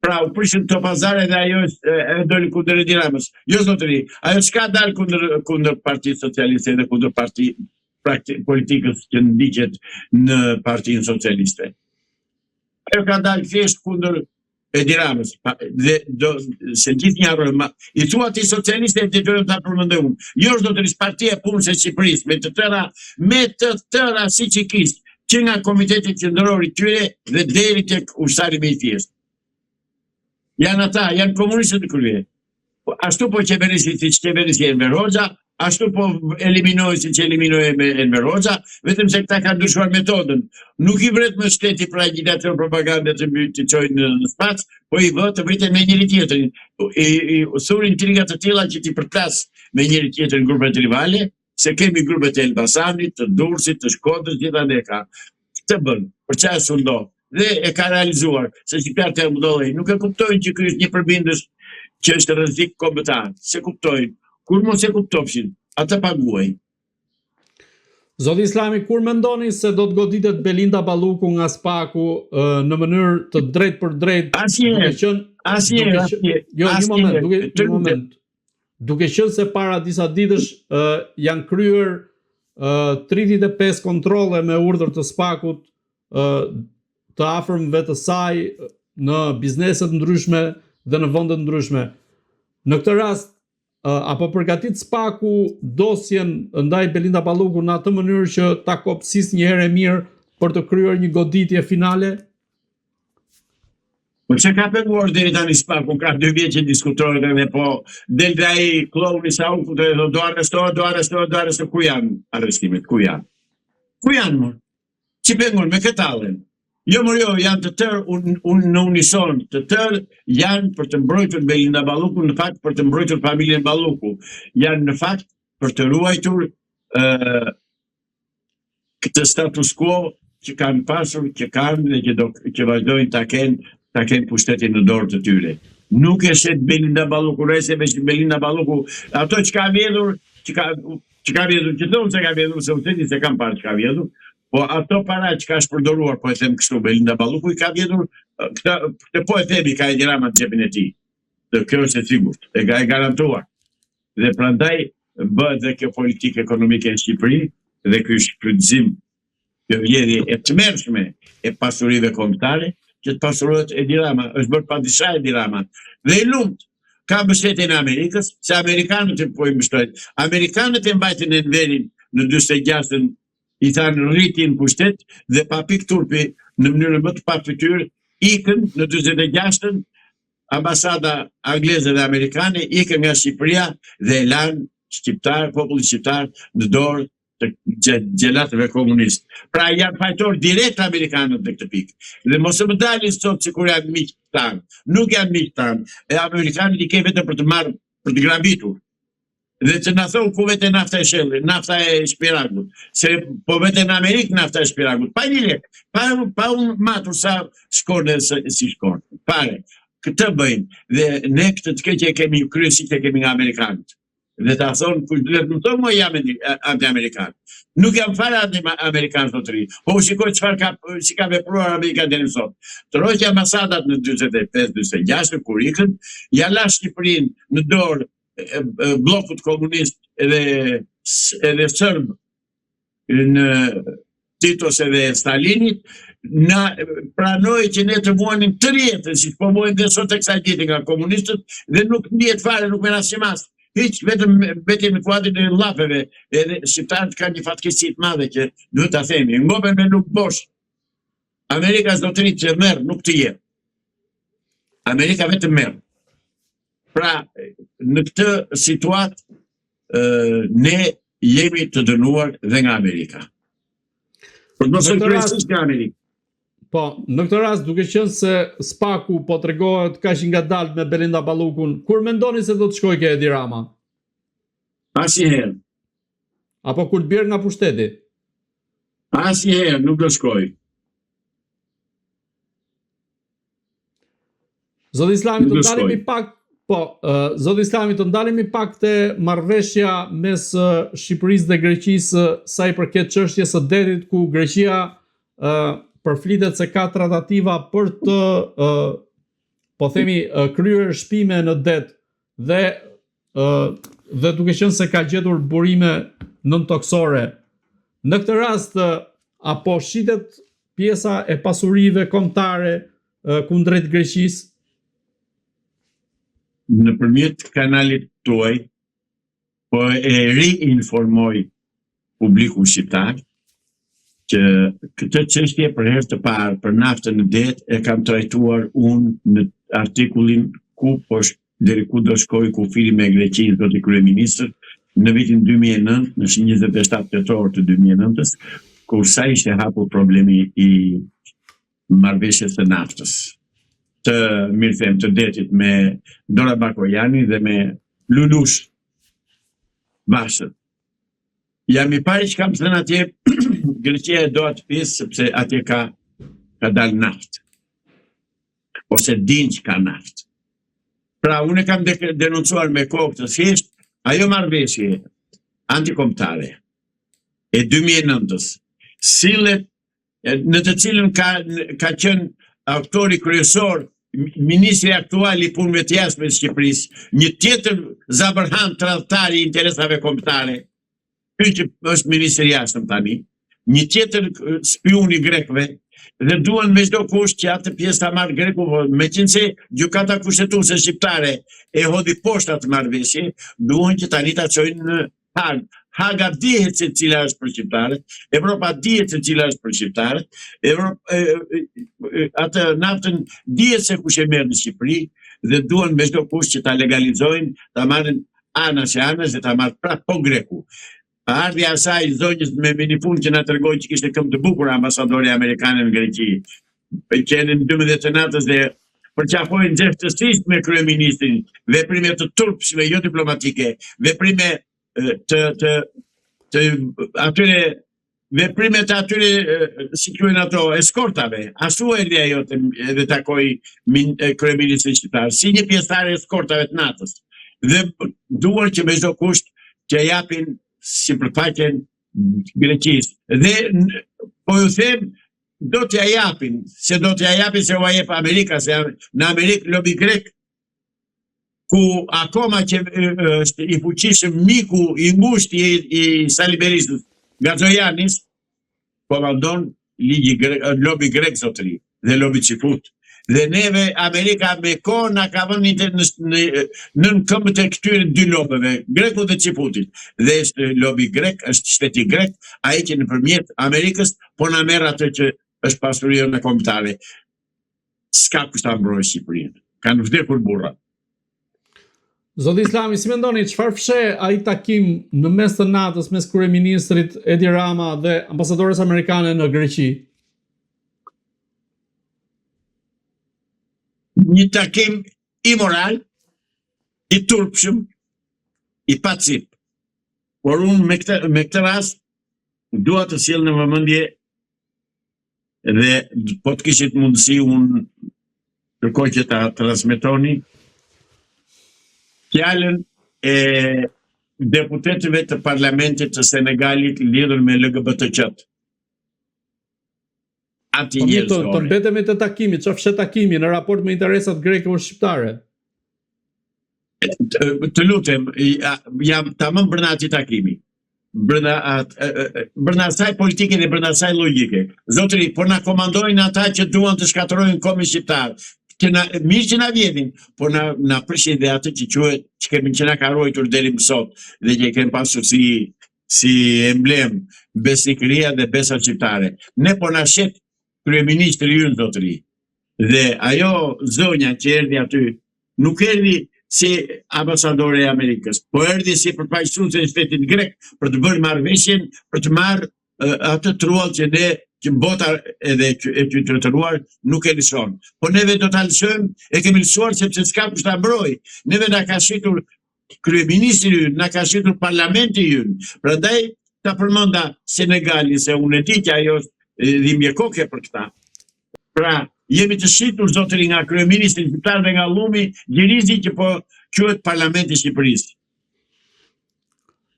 Pra, u prishën të pazare dhe ajo e doli kundër Edi Ramës. Jo, zotëri, ajo s'ka dalë kundër Partisë Socialiste dhe kundër politikës që ndiqet në Partinë Socialiste. Ajo ka dalë thjesht kundër Edi Ramës. Dhe se gjithë njarë, i thua ti socialiste e të tërën të përmëndë unë. Jo, zotëri, Partia e Punës e Shqipërisë, me të tëra si që kistë, që nga Komitetit Qendror i tyre dhe deri tek ushtari me i thjesht. Janë ata, janë komunistët në krye. Ashtu po qeverisi si që qeverisi Enver Hoxha, ashtu po eliminoj si që eliminoj Enver Hoxha, vetëm se këta ka ndryshuar metodën. Nuk i vret më shteti pra agitacion propaganda të qojnë në spac, po i vë të vriten me njëri tjetërin. I thurin intrigat të tilla që ti përplas me njëri tjetërin grupet rivale, se kemi grupet e Elbasanit, të Durrësit, të Shkodrës, gjitha dhe ka. Këtë bën, për çfarë sundo? Dhe e ka realizuar, se shqiptarët e mëdolej, nuk e kuptojnë që ky është një përbindës që është rrezik kombëtar, se kuptojnë, kur mos e kuptofshin, ata paguaj. Zoti Islami, kur mendoni se do të goditet Belinda Balluku nga Spaku në mënyrë të drejtë për drejtë? Asnjëherë. Duke qenë se para disa ditësh janë kryer 35 kontrolle me urdhër të Spakut të afërmëve të saj në bizneset ndryshme dhe në vende ndryshme. Në këtë rast, apo përgatit Spaku dosjen ndaj Belinda Balluku në atë mënyrë që ta kopësis një herë e mirë për të kryer një goditje finale? Po që ka penguar deri tani Spaku, ka 2 vjet që diskutohet edhe po del dhe ai klouni Sauku dhe do arrestohet, ku janë arrestimet, ku janë? Ku janë më? Që penguar me këtallën? Jo, janë të tërë në unison, të tërë janë për të mbrojtur Belinda Balluku, në fakt për të mbrojtur familjen Balluku, janë në fakt për të ruajtur këtë status quo që kanë pasur, që kanë dhe që vazhdojnë ta kenë pushtetin në dorë të tyre. Nuk e shet Belinda Balluku reseve që Belinda Balluku, ato që ka vjedhur, që thonë se ka vjedhur, se ushteti se kam parë që ka vjedhur, po ato para që ka shpërdoruar, po e them kështu, Belinda Balluku i ka vjedhur, këtë po e themi ka Edi Rama në xhepin e tij. Dhe kjo është e sigurt, e garantuar. Dhe prandaj bëhet dhe kjo politikë ekonomike në Shqipëri dhe ky shfrytëzim, kjo vjedhje e tmerrshme e pasurive kombëtare, që të pasurohet Edi Rama, është bërë padisha Edi Rama. Dhe i lumt, ka mbështetjen e Amerikës, se amerikanët e po i mbështojnë. Amerikanët e mbajtën Enverin në 46-ën, i thanë rritin pushtet dhe pa pik turpi në mënyrë më të pafytyrë, ikën në 46-ën ambasada angleze dhe amerikane, ikën nga Shqipëria dhe e lanë popullit shqiptar në dorë të gjelatëve komunistë. Pra janë fajtor direkt amerikanët në këtë pikë. Dhe mos e më dalin sot sikur janë miqtë tanë. Nuk janë miqtë tanë. E amerikanët i ke vetëm për të marrë, për të grabitur. Dhe që në thonë ku vete nafta e shellit, nafta e shpiragut, se po vete në Amerikë nafta e shpiragut, pa një lek, pa unë matur sa shkone si shkone, pare, këtë bëjnë, dhe ne këtë të keqe kemi kryesisht e kemi nga Amerikanët, dhe ta thonë, nuk thonë më jam anti-Amerikanë, nuk jam fare anti-Amerikanë të të ri, po u shikoj qëfar ka vepruar Amerikanë dhe në sot, të rojtë ambasadat në 25-26, kur ikën, ja la Shqipërinë në dorë blokut komunist edhe sërb në Titos edhe Stalinit, na pranoi që ne të vuanim të rjetën, si po vuajnë dhe sot e kësaj dite nga komunistët, dhe nuk ndihet fare, nuk merr asnjë mas. Hiç vetëm betjen në kuadrin e llafeve, edhe shqiptarët kanë një fatkeqësi të madhe që duhet ta themi, ngopen me nuk bosh. Amerika s'do të rritë që merr, nuk të jep. Amerika vetëm merr. Pra, në këtë situatë ne jemi të dënuar dhe nga Amerika. Por mos e kryesisht nga Amerika. Po, në këtë rast, duke qenë se Spaku po tregohet kaq i ngadalt me Belinda Ballukun, kur mendoni se do të shkojë ke Edi Rama? Asnjëherë. Apo kur të bjerë nga pushteti? Asnjëherë nuk do shkojë. Zoti Islami, të ndalemi pak. Po, Zoti Islami, të ndalemi pak te marrëveshja mes Shqipërisë dhe Greqisë sa i përket çështjes së detit, ku Greqia përflitet se ka tratativa për të po themi kryer shpime në det dhe duke qenë se ka gjetur burime nëntoksore, në këtë rast apo shitet pjesa e pasurive kombëtare kundrejt Greqisë? Nëpërmjet kanalit tuaj, po e riinformoj publikun shqiptar që këtë çështje për herë të parë për naftën në det e kam trajtuar unë në artikullin deri ku do shkoj kufiri me Greqinë zoti kryeministër në vitin 2009, në 27 tetor të 2009-s, kur sa ishte hapur problemi i marrëveshjes së naftës, të mirëthem të detit me Dora Bakojani dhe me Lulush Bashër. Jam I pari që kam thënë atje, Greqia e do atë pjesë sepse atje ka dalë naftë, ose din që ka naftë. Pra, unë kam denoncuar me kohë të thjesht, ajo marrëveshje antikombëtare e 2009-s, sillet në të cilën ka qenë aktori kryesor ministri aktual I punëve të jashtme të Shqipërisë, një tjetër zabërhan tradhtar I interesave kombëtare, ky që është ministri I jashtëm tani, një tjetër spiun I grekëve, dhe duan me çdo kusht që atë pjesë ta marrë greku, meqense gjykata kushtetuese shqiptare e hodhi poshtë atë marrëveshje, duan që tani ta çojnë në Hag. Haga dihet se cila është për shqiptarët, Evropa dihet se cila është për shqiptarët, atë naftën dihet se kush e merr në Shqipëri dhe duan me çdo kusht që ta legalizojnë, ta marrin anash e anash dhe ta marrë prapë po greku. Ardhja asaj zonjës me minifun që na tregoi që kishte këmbë të bukur ambasadori amerikanë në Greqi, që në 12 natës dhe përqafojnë nxehtësisht me kryeministrin, veprime të turpshme jo diplomatike, veprime atyre veprimet e atyre si quhen ato eskortave. Ashtu erdhi ajo dhe takoi kryeministrin shqiptar si një pjesëtare e eskortave të natës. Dhe duan që me çdo kusht që japin sipërfaqen Greqisë. Dhe po ju them, do t'ja japin, se u jep Amerika, se në Amerikë lobi grek, ku akoma që është I fuqishëm miku I ngushtë I Sali Berisës, Gaxojanis, komandon lobi grek zotëri dhe lobi Çiput. Dhe neve Amerika me kohë na ka vënë nën këmbët e këtyre dy lobëve, Grekut dhe Çiputit. Dhe është lobi grek, është shteti grek, ai që nëpërmjet Amerikës po na merr atë që është pasuria në kombëtare. S'ka kush ta mbrojë Shqipërinë. Kanë vdekur burrat. Zoti Islami, si mendoni, çfarë fshe ai takim në mes të natës mes kryeministrit Edi Rama dhe ambasadores amerikane në Greqi? Një takim imoral, I turpshëm, I pacip. Por unë me këtë rast dua të sjell në vëmendje dhe po të kishit mundësi unë kërkoj që ta transmetoni fjalën e deputetëve të parlamentit të Senegalit lidhur me LGBT-qët. Të mbetemi të takimi, çfarë fshe takimi në raport me interesat greke o shqiptare? Të lutem, jam tamam brenda atij takimi. Brenda asaj politike dhe brenda asaj logjike. Zotëri, po na komandojnë ata që duan të shkatërrojnë komin shqiptar. Mirë që na vjedhin, por na prishin dhe atë që quhet, që na ka ruajtur deri më sot dhe që kemi pasur si emblem besnikëria dhe besa shqiptare. Ne po na shet kryeministri ynë zotëri. Dhe ajo zonja që erdhi aty nuk erdhi si ambasadore e Amerikës, po erdhi si përfaqësuese e shtetit grek për të bërë marrëveshjen, për të marrë atë truall që ne që bota edhe e qytetëruar nuk e lëshon. Po neve do ta lëshojmë, e kemi lëshuar sepse s'ka kush ta mbrojë. Neve na ka shitur kryeministri ynë, na ka shitur parlamenti ynë. Prandaj ta përmenda Senegalin se unë e di që ajo është dhimbje koke për këta. Pra, jemi të shitur zotëri nga kryeministri shqiptar dhe nga llumi Gjirizi që po quhet Parlamenti I Shqipërisë.